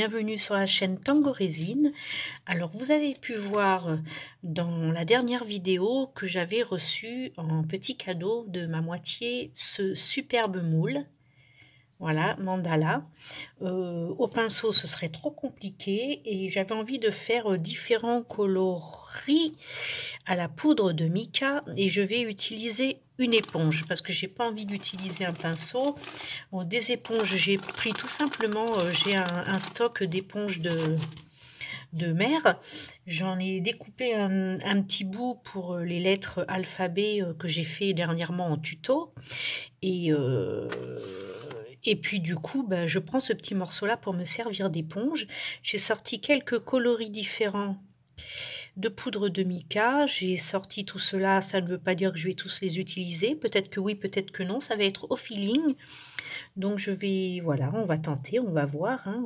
bienvenue sur la chaîne Tango Résine. Alors vous avez pu voir dans la dernière vidéo que j'avais reçu en petit cadeau de ma moitié ce superbe moule. Voilà, mandala. Au pinceau, ce serait trop compliqué et j'avais envie de faire différents coloris à la poudre de mica et je vais utiliser une éponge parce que j'ai pas envie d'utiliser un pinceau. Bon, des éponges, j'ai pris tout simplement, j'ai un stock d'éponges de mer. J'en ai découpé un petit bout pour les lettres alphabet que j'ai fait dernièrement en tuto et puis du coup, je prends ce petit morceau-là pour me servir d'éponge. J'ai sorti quelques coloris différents de poudre de mica. J'ai sorti tout cela, ça ne veut pas dire que je vais tous les utiliser. Peut-être que oui, peut-être que non. Ça va être au feeling. Donc je vais, voilà, on va tenter, on va voir. Hein,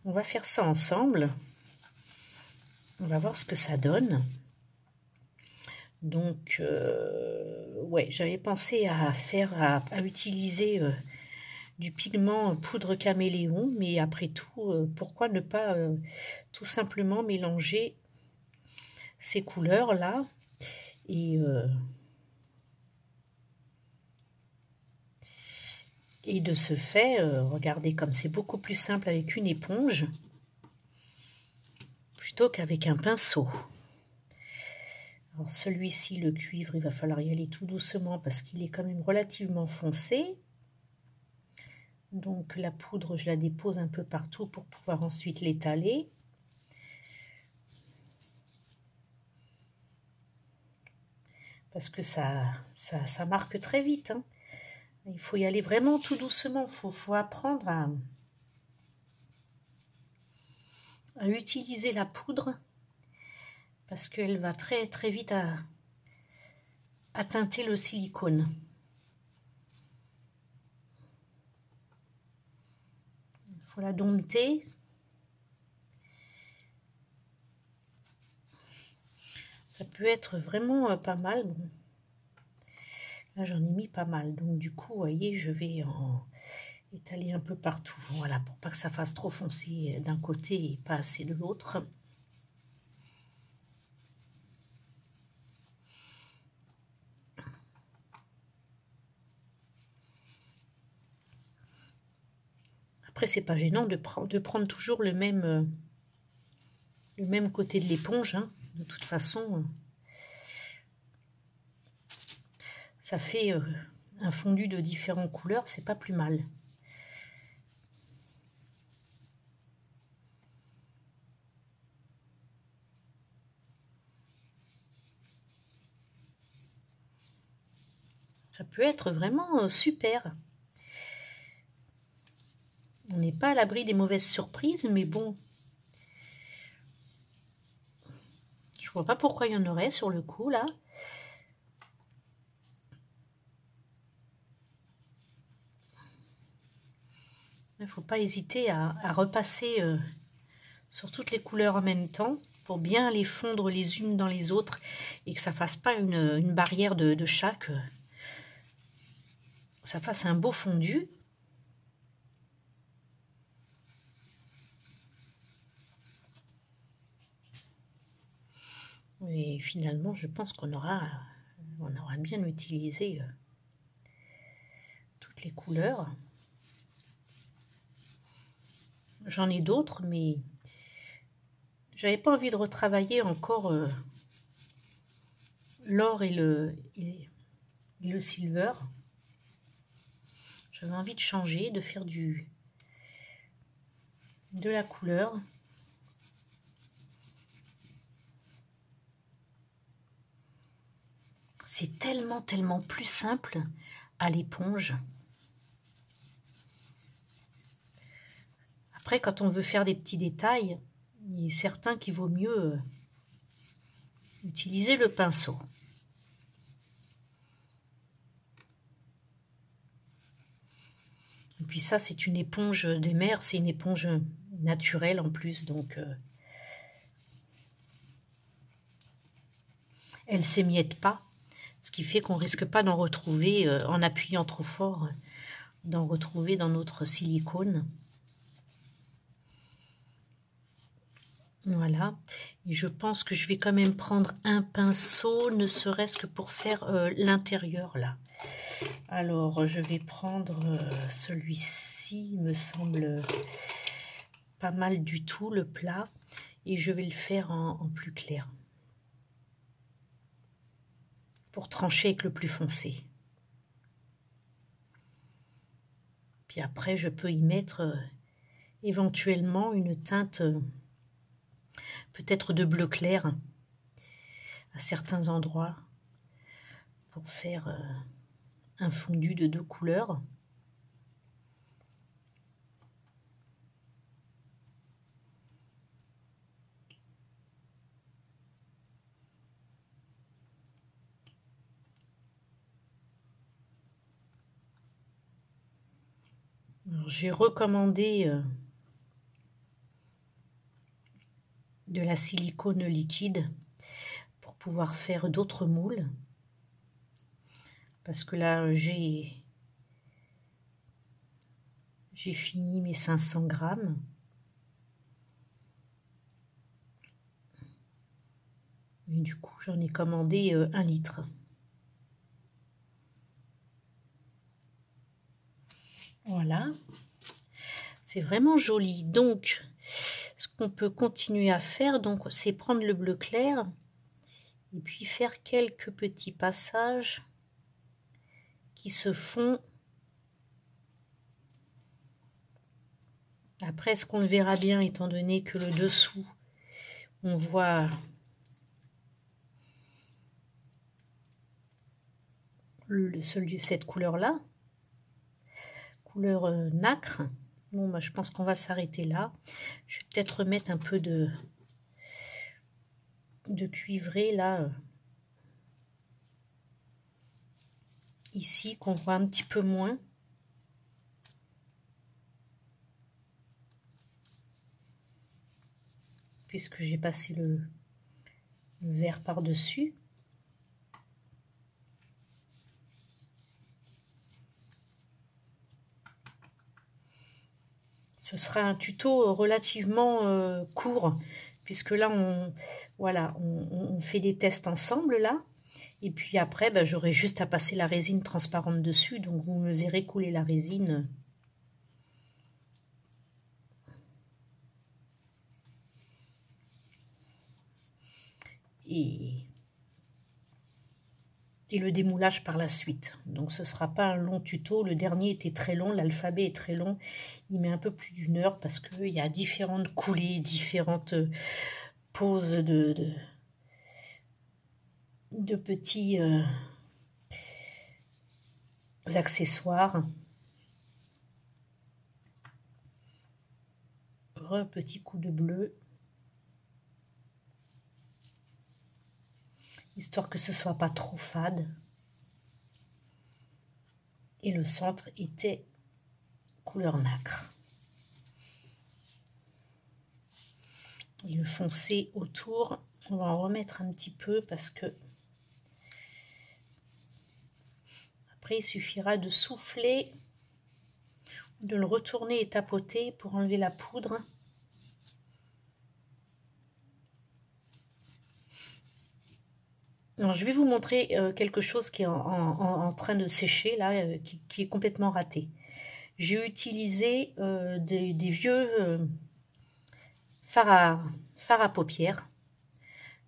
on va faire ça ensemble. On va voir ce que ça donne. Donc, ouais, j'avais pensé à utiliser du pigment poudre caméléon, mais après tout, pourquoi ne pas tout simplement mélanger ces couleurs-là et de ce fait, regardez comme c'est beaucoup plus simple avec une éponge plutôt qu'avec un pinceau. Alors celui-ci, le cuivre, il va falloir y aller tout doucement parce qu'il est quand même relativement foncé. Donc la poudre, je la dépose un peu partout pour pouvoir ensuite l'étaler. Parce que ça marque très vite. Hein. Il faut y aller vraiment tout doucement. Il faut apprendre à utiliser la poudre parce qu'elle va très très vite à teinter le silicone. Il faut la dompter. Ça peut être vraiment pas mal. Bon. Là, j'en ai mis pas mal. Donc, du coup, vous voyez, je vais étaler un peu partout. Voilà, pour pas que ça fasse trop foncé d'un côté et pas assez de l'autre. Après, c'est pas gênant de prendre toujours le même côté de l'éponge. Hein. De toute façon, ça fait un fondu de différentes couleurs, c'est pas plus mal. Ça peut être vraiment super. On n'est pas à l'abri des mauvaises surprises, mais bon. Je vois pas pourquoi il y en aurait sur le coup, là. Il ne faut pas hésiter à repasser sur toutes les couleurs en même temps pour bien les fondre les unes dans les autres et que ça ne fasse pas une barrière de chaque. Ça fasse un beau fondu. Et finalement, je pense qu'on aura bien utilisé toutes les couleurs. J'en ai d'autres, mais j'avais pas envie de retravailler encore l'or et le silver. J'avais envie de changer, de faire de la couleur. C'est tellement, tellement plus simple à l'éponge. Après, quand on veut faire des petits détails, il est certain qu'il vaut mieux utiliser le pinceau. Et puis ça, c'est une éponge des mers, c'est une éponge naturelle en plus, donc elle ne s'émiette pas, ce qui fait qu'on ne risque pas d'en retrouver, en appuyant trop fort, d'en retrouver dans notre silicone. Voilà, et je pense que je vais quand même prendre un pinceau, ne serait-ce que pour faire l'intérieur là. Alors, je vais prendre celui-ci, il me semble pas mal du tout, le plat, et je vais le faire en plus clair, pour trancher avec le plus foncé. Puis après, je peux y mettre éventuellement une teinte peut-être de bleu clair à certains endroits pour faire un fondu de 2 couleurs. J'ai recommandé de la silicone liquide pour pouvoir faire d'autres moules. Parce que là, j'ai fini mes 500 grammes. Et du coup, j'en ai commandé 1 litre. Voilà. C'est vraiment joli. Donc, ce qu'on peut continuer à faire, donc, c'est prendre le bleu clair et puis faire quelques petits passages qui se font. Après, est-ce qu'on le verra bien étant donné que le dessous, on voit cette couleur-là, couleur nacre. Bon, bah, je pense qu'on va s'arrêter là. Je vais peut-être remettre un peu de cuivré là, ici, qu'on voit un petit peu moins. Puisque j'ai passé le vert par-dessus. Ce sera un tuto relativement court, puisque là, on fait des tests ensemble, là. Et puis après, bah, j'aurai juste à passer la résine transparente dessus, donc vous me verrez couler la résine. Et le démoulage par la suite. Donc ce ne sera pas un long tuto. Le dernier était très long, l'alphabet est très long. Il met un peu plus d'1 heure parce qu'il y a différentes coulées, différentes poses de petits accessoires. Petit coup de bleu. Histoire que ce soit pas trop fade. Et le centre était couleur nacre. Et le foncé autour, on va en remettre un petit peu parce que après il suffira de souffler, de le retourner et tapoter pour enlever la poudre. Alors, je vais vous montrer quelque chose qui est en train de sécher, là, qui est complètement raté. J'ai utilisé des vieux fards à paupières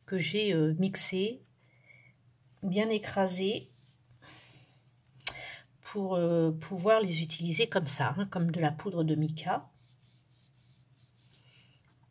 que j'ai mixés, bien écrasés, pour pouvoir les utiliser comme ça, hein, comme de la poudre de mica.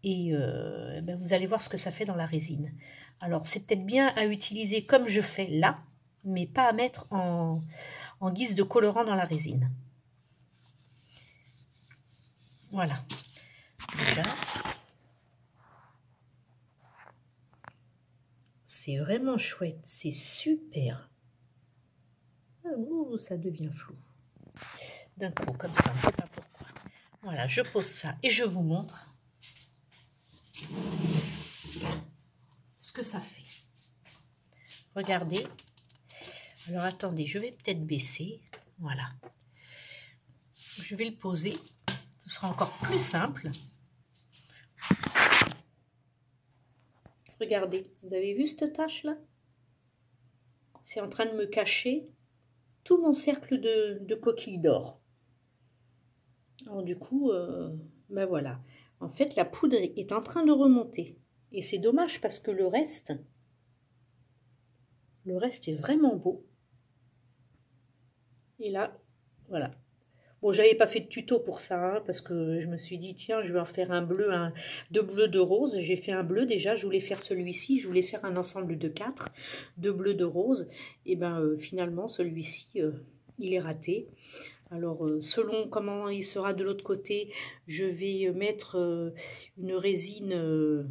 Et ben vous allez voir ce que ça fait dans la résine. Alors, c'est peut-être bien à utiliser comme je fais là, mais pas à mettre en guise de colorant dans la résine. Voilà. C'est vraiment chouette, c'est super. Ouh, ça devient flou. D'un coup, comme ça, on ne sait pas pourquoi. Voilà, je pose ça et je vous montre ce que ça fait. Regardez. Alors, attendez, je vais peut-être baisser. Voilà. Je vais le poser. Ce sera encore plus simple. Regardez, vous avez vu cette tache là? C'est en train de me cacher tout mon cercle de coquilles d'or. Alors du coup, ben voilà. En fait, la poudre est en train de remonter. Et c'est dommage parce que le reste est vraiment beau. Et là, voilà. Bon, j'avais pas fait de tuto pour ça, hein, parce que je me suis dit, tiens, je vais en faire un bleu, deux bleus, deux roses. J'ai fait un bleu déjà, je voulais faire celui-ci, je voulais faire un ensemble de 4, deux bleus, deux roses. Et ben finalement, celui-ci, il est raté. Alors, selon comment il sera de l'autre côté, je vais mettre une résine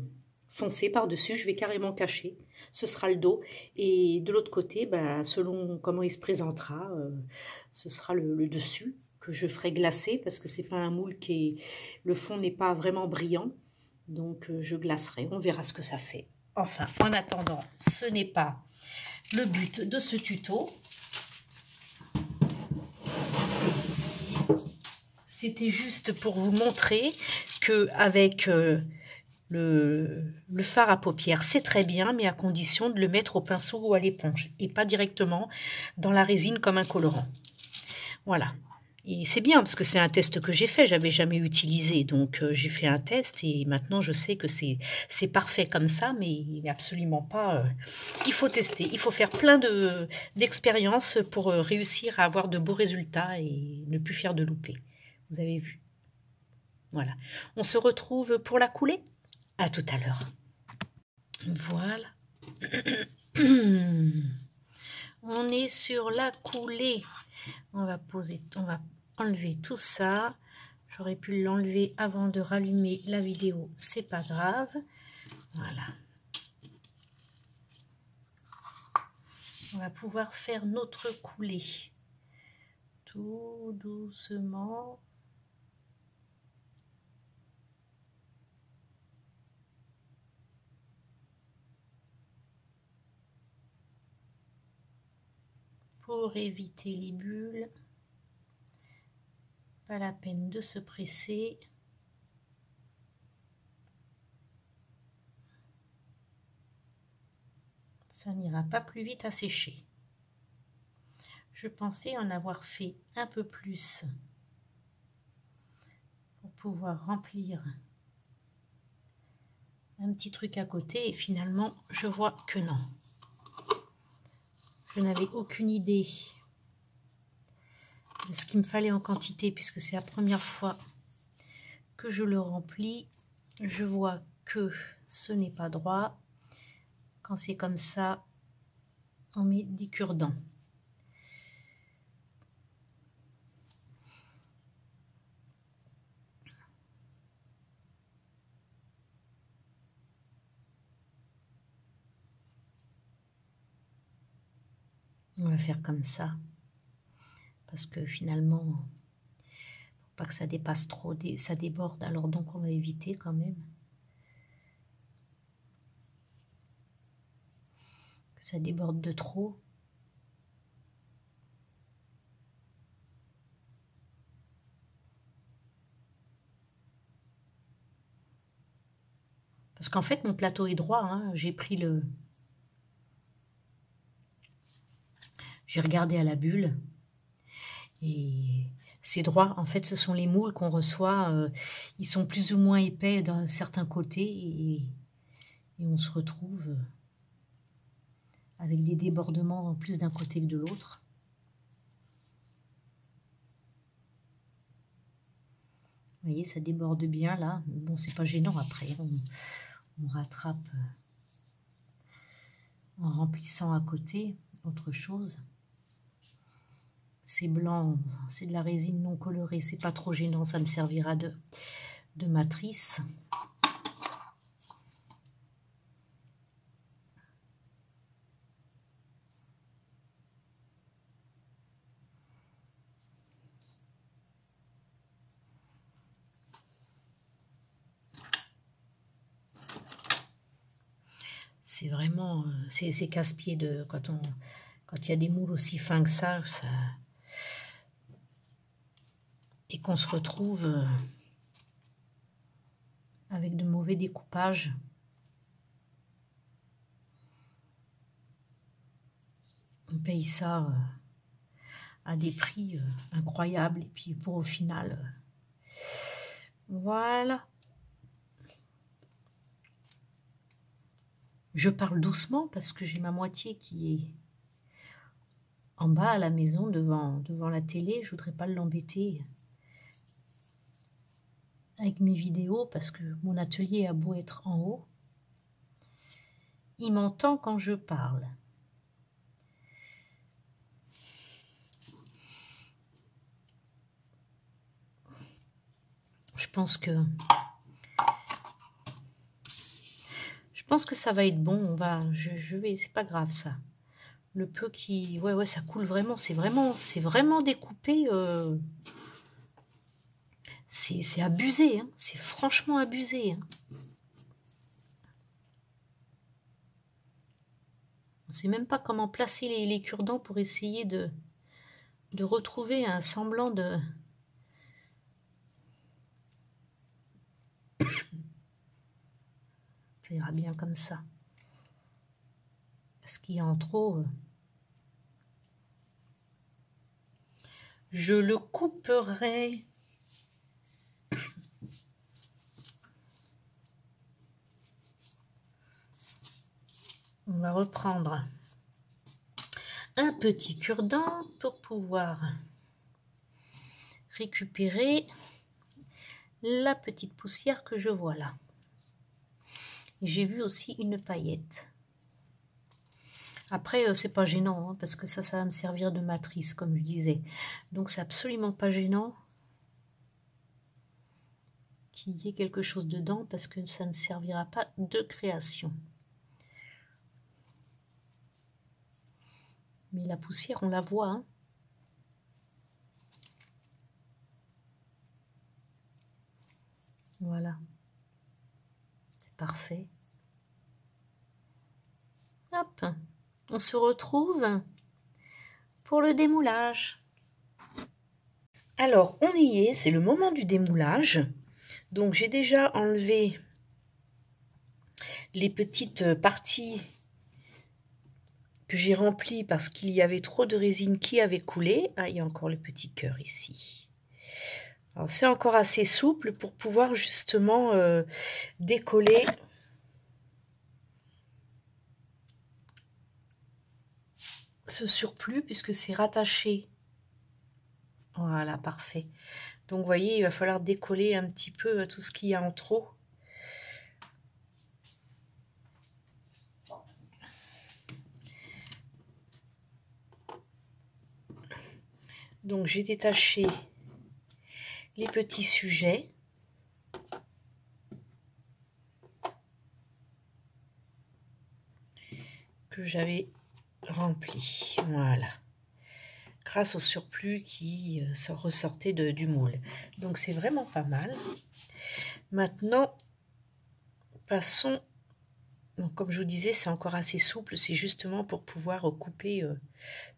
foncée par-dessus. Je vais carrément cacher. Ce sera le dos. Et de l'autre côté, bah, selon comment il se présentera, ce sera le dessus que je ferai glacer parce que c'est pas un moule qui est... Le fond n'est pas vraiment brillant. Donc, je glacerai. On verra ce que ça fait. Enfin, en attendant, ce n'est pas le but de ce tuto. C'était juste pour vous montrer qu'avec le fard à paupières, c'est très bien, mais à condition de le mettre au pinceau ou à l'éponge et pas directement dans la résine comme un colorant. Voilà. Et c'est bien parce que c'est un test que j'ai fait, j'avais jamais utilisé. Donc j'ai fait un test et maintenant je sais que c'est parfait comme ça, mais absolument pas... il faut tester, il faut faire plein d'expériences pour réussir à avoir de beaux résultats et ne plus faire de loupés. Vous avez vu. Voilà. On se retrouve pour la coulée. À tout à l'heure. Voilà. On est sur la coulée. On va enlever tout ça. J'aurais pu l'enlever avant de rallumer la vidéo. C'est pas grave. Voilà. On va pouvoir faire notre coulée. Tout doucement. Pour éviter les bulles, pas la peine de se presser. Ça n'ira pas plus vite à sécher. Je pensais en avoir fait un peu plus pour pouvoir remplir un petit truc à côté et finalement je vois que non. Je n'avais aucune idée de ce qu'il me fallait en quantité puisque c'est la première fois que je le remplis. Je vois que ce n'est pas droit. Quand c'est comme ça, on met des cure-dents. On va faire comme ça parce que finalement, faut pas que ça dépasse trop, ça déborde. Alors donc on va éviter quand même que ça déborde de trop. Parce qu'en fait mon plateau est droit. Hein. J'ai regardé à la bulle. Et c'est droit. En fait, ce sont les moules qu'on reçoit. Ils sont plus ou moins épais d'un certain côté et on se retrouve avec des débordements plus d'un côté que de l'autre. Vous voyez, ça déborde bien là. Bon, c'est pas gênant après. On rattrape en remplissant à côté autre chose. C'est blanc, c'est de la résine non colorée, c'est pas trop gênant, ça me servira de matrice. C'est vraiment, c'est casse-pied de quand il y a des moules aussi fins que ça et qu'on se retrouve avec de mauvais découpages. on paye ça à des prix incroyables. Et puis pour au final, voilà. Je parle doucement parce que j'ai ma moitié qui est en bas à la maison devant la télé. Je voudrais pas l'embêter avec mes vidéos parce que mon atelier a beau être en haut. Il m'entend quand je parle. Je pense que ça va être bon. Je vais, c'est pas grave ça. Le peu qui, ouais, ça coule vraiment. C'est vraiment découpé. C'est abusé. Hein. C'est franchement abusé. Hein. On ne sait même pas comment placer les cure-dents pour essayer de retrouver un semblant de... Ça ira bien comme ça. Parce qu'il y a en trop... Je le couperai. On va reprendre un petit cure-dent pour pouvoir récupérer la petite poussière que je vois là. J'ai vu aussi une paillette. Après, c'est pas gênant, hein, parce que ça va me servir de matrice, comme je disais. Donc, c'est absolument pas gênant qu'il y ait quelque chose dedans, parce que ça ne servira pas de création. Mais la poussière, on la voit, hein. Voilà. C'est parfait. Hop. On se retrouve pour le démoulage. Alors, on y est, c'est le moment du démoulage. Donc, j'ai déjà enlevé les petites parties que j'ai remplies parce qu'il y avait trop de résine qui avait coulé. Ah, il y a encore le petit cœur ici. Alors, c'est encore assez souple pour pouvoir justement décoller ce surplus puisque c'est rattaché. Voilà, parfait. Donc, vous voyez, il va falloir décoller un petit peu tout ce qu'il y a en trop. Donc, j'ai détaché les petits sujets. Que j'avais remplis. Voilà. Grâce au surplus qui ressortait du moule. Donc, c'est vraiment pas mal. Maintenant, passons. Donc, comme je vous disais, c'est encore assez souple. C'est justement pour pouvoir couper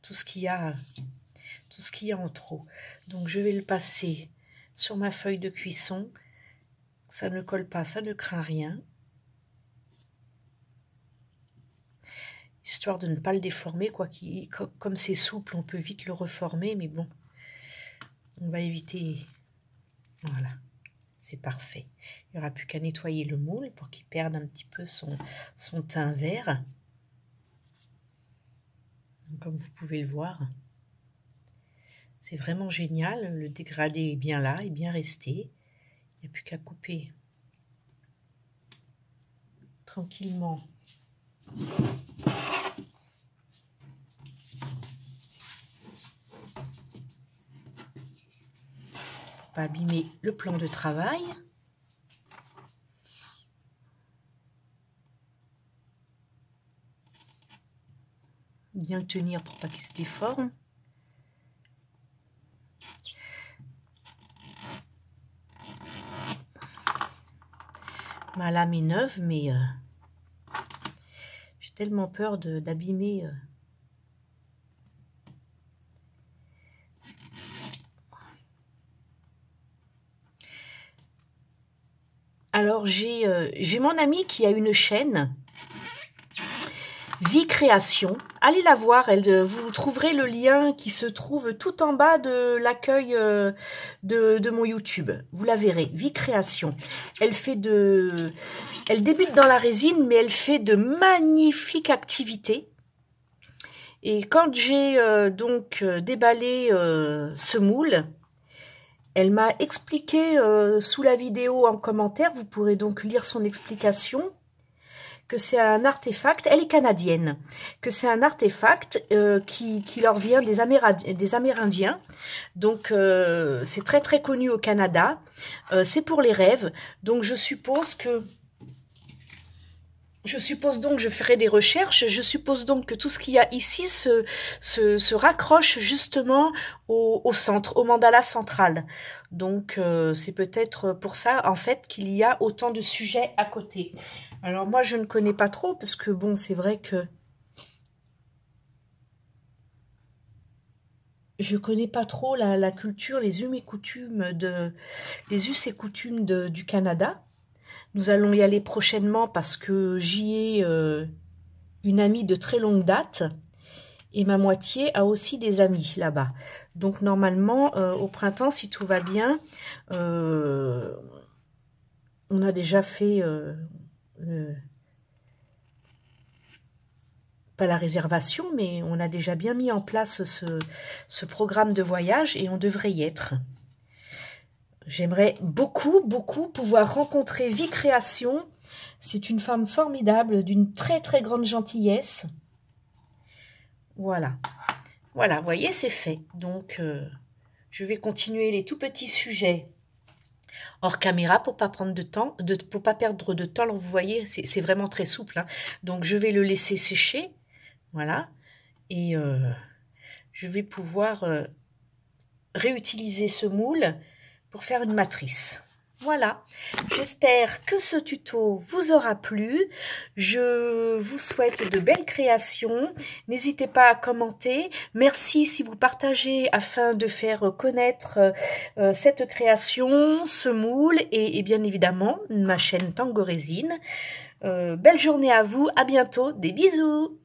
tout ce qu'il y a en trop. Donc, je vais le passer sur ma feuille de cuisson. Ça ne colle pas, ça ne craint rien. Histoire de ne pas le déformer, comme c'est souple, on peut vite le reformer, mais bon, on va éviter. Voilà, c'est parfait. Il n'y aura plus qu'à nettoyer le moule pour qu'il perde un petit peu son teint vert. Comme vous pouvez le voir, c'est vraiment génial. Le dégradé est bien là, est bien resté. Il n'y a plus qu'à couper tranquillement. Pas abîmer le plan de travail. Bien le tenir pour pas qu'il se déforme. Ma lame est neuve, mais j'ai tellement peur d'abîmer. Alors, j'ai mon ami qui a une chaîne. Vie Création. Allez la voir, vous trouverez le lien qui se trouve tout en bas de l'accueil de mon YouTube. Vous la verrez, Vie Création. Elle débute dans la résine, mais elle fait de magnifiques activités. Et quand j'ai déballé ce moule, elle m'a expliqué sous la vidéo en commentaire, vous pourrez donc lire son explication, que c'est un artefact, elle est canadienne, que c'est un artefact qui leur vient des Amérindiens. Donc c'est très très connu au Canada, c'est pour les rêves. Donc je suppose donc je ferai des recherches, je suppose donc que tout ce qu'il y a ici se raccroche justement au centre, au mandala central. Donc c'est peut-être pour ça en fait qu'il y a autant de sujets à côté. Alors moi je ne connais pas trop parce que bon c'est vrai que je connais pas trop la culture, les us et coutumes du Canada. Nous allons y aller prochainement parce que j'y ai une amie de très longue date et ma moitié a aussi des amis là-bas. Donc normalement, au printemps, si tout va bien, on a déjà fait, pas la réservation, mais on a déjà bien mis en place ce programme de voyage et on devrait y être. J'aimerais beaucoup, beaucoup pouvoir rencontrer Vie Création. C'est une femme formidable, d'une très, très grande gentillesse. Voilà. Voilà, vous voyez, c'est fait. Donc, je vais continuer les tout petits sujets hors caméra pour pas prendre de temps, pour pas perdre de temps. Alors, vous voyez, c'est vraiment très souple. Hein. Donc, je vais le laisser sécher. Voilà. Et je vais pouvoir réutiliser ce moule pour faire une matrice. Voilà, j'espère que ce tuto vous aura plu. Je vous souhaite de belles créations. N'hésitez pas à commenter. Merci si vous partagez afin de faire connaître cette création, ce moule et bien évidemment ma chaîne Tango Résine. Belle journée à vous, à bientôt, des bisous.